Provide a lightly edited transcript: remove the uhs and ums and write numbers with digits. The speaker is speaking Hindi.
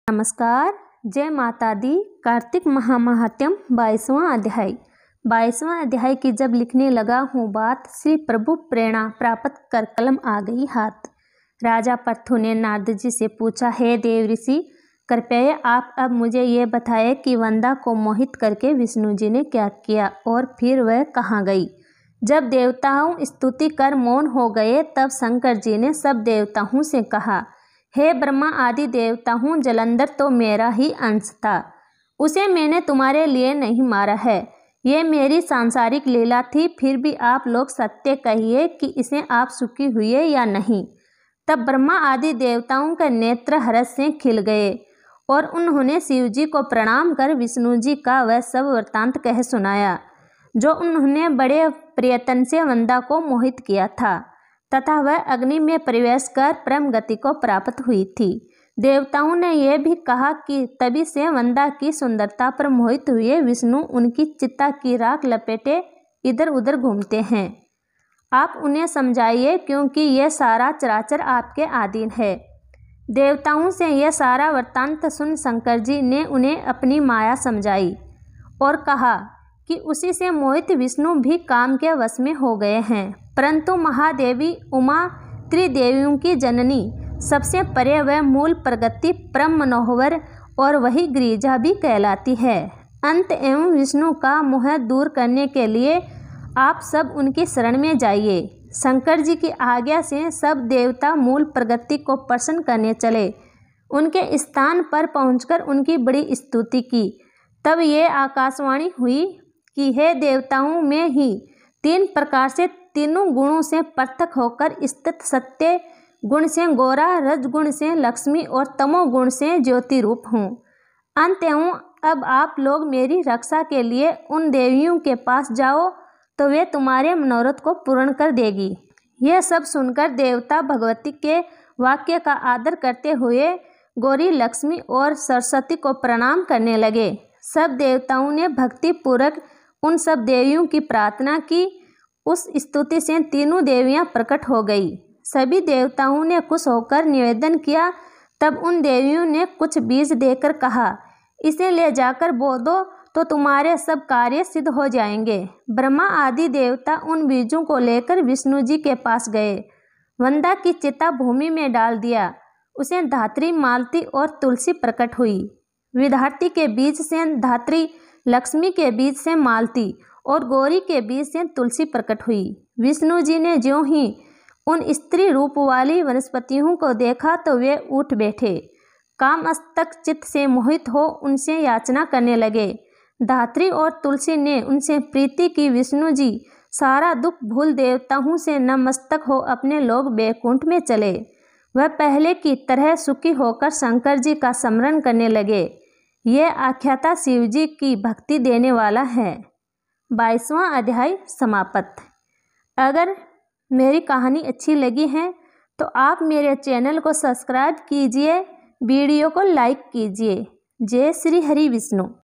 नमस्कार। जय माता दी। कार्तिक महात्म्य 22वां अध्याय। 22वां अध्याय की जब लिखने लगा हूँ बात, श्री प्रभु प्रेरणा प्राप्त कर कलम आ गई हाथ। राजा पृथु ने नारद जी से पूछा, हे देव ऋषि, कृपया आप अब मुझे ये बताएं कि वंदा को मोहित करके विष्णु जी ने क्या किया और फिर वह कहाँ गई। जब देवताओं स्तुति कर मौन हो गए तब शंकर जी ने सब देवताओं से कहा, हे ब्रह्मा आदि देवताओं, जलंधर तो मेरा ही अंश था, उसे मैंने तुम्हारे लिए नहीं मारा है। ये मेरी सांसारिक लीला थी, फिर भी आप लोग सत्य कहिए कि इसे आप सुखी हुए या नहीं। तब ब्रह्मा आदि देवताओं के नेत्र हर्ष से खिल गए और उन्होंने शिव जी को प्रणाम कर विष्णु जी का वह सब वृत्तांत कह सुनाया जो उन्होंने बड़े प्रयत्न से वंदा को मोहित किया था तथा वह अग्नि में प्रवेश कर परम गति को प्राप्त हुई थी। देवताओं ने यह भी कहा कि तभी से वंदा की सुंदरता पर मोहित हुए विष्णु उनकी चिता की राख लपेटे इधर उधर घूमते हैं। आप उन्हें समझाइए, क्योंकि यह सारा चराचर आपके अधीन है। देवताओं से यह सारा वृत्तांत सुन शंकर जी ने उन्हें अपनी माया समझाई और कहा कि उसी से मोहित विष्णु भी काम के वश में हो गए हैं। परंतु महादेवी उमा त्रिदेवियों की जननी, सबसे परे वह मूल प्रगति परम मनोहर और वही गिरिजा भी कहलाती है। अंत एवं विष्णु का मोह दूर करने के लिए आप सब उनकी शरण में जाइए। शंकर जी की आज्ञा से सब देवता मूल प्रगति को प्रसन्न करने चले। उनके स्थान पर पहुंचकर उनकी बड़ी स्तुति की। तब ये आकाशवाणी हुई कि हे देवताओं में ही तीन प्रकार से तीनों गुणों से पृथक होकर स्थित सत्य गुण से गोरा, रजगुण से लक्ष्मी और तमोगुण से ज्योति रूप हूँ। अंत एवं अब आप लोग मेरी रक्षा के लिए उन देवियों के पास जाओ तो वे तुम्हारे मनोरथ को पूर्ण कर देगी। यह सब सुनकर देवता भगवती के वाक्य का आदर करते हुए गौरी, लक्ष्मी और सरस्वती को प्रणाम करने लगे। सब देवताओं ने भक्ति पूर्वक उन सब देवियों की प्रार्थना की। उस स्तुति से तीनों देवियां प्रकट हो गई। सभी देवताओं ने खुश होकर निवेदन किया। तब उन देवियों ने कुछ बीज देकर कहा, इसे ले जाकर बो दो तो तुम्हारे सब कार्य सिद्ध हो जाएंगे। ब्रह्मा आदि देवता उन बीजों को लेकर विष्णु जी के पास गए। वंदा की चिता भूमि में डाल दिया। उसे धात्री, मालती और तुलसी प्रकट हुई। विद्यार्थी के बीज से धात्री, लक्ष्मी के बीज से मालती और गौरी के बीज से तुलसी प्रकट हुई। विष्णु जी ने ज्यों ही उन स्त्री रूप वाली वनस्पतियों को देखा तो वे उठ बैठे। कामस्तक चित्त से मोहित हो उनसे याचना करने लगे। धात्री और तुलसी ने उनसे प्रीति की। विष्णु जी सारा दुख भूल देवताओं से नतमस्तक हो अपने लोग बैकुंठ में चले। वह पहले की तरह सुखी होकर शंकर जी का स्मरण करने लगे। यह आख्याता शिव जी की भक्ति देने वाला है। 22वां अध्याय समाप्त। अगर मेरी कहानी अच्छी लगी है तो आप मेरे चैनल को सब्सक्राइब कीजिए, वीडियो को लाइक कीजिए। जय श्री हरि विष्णु।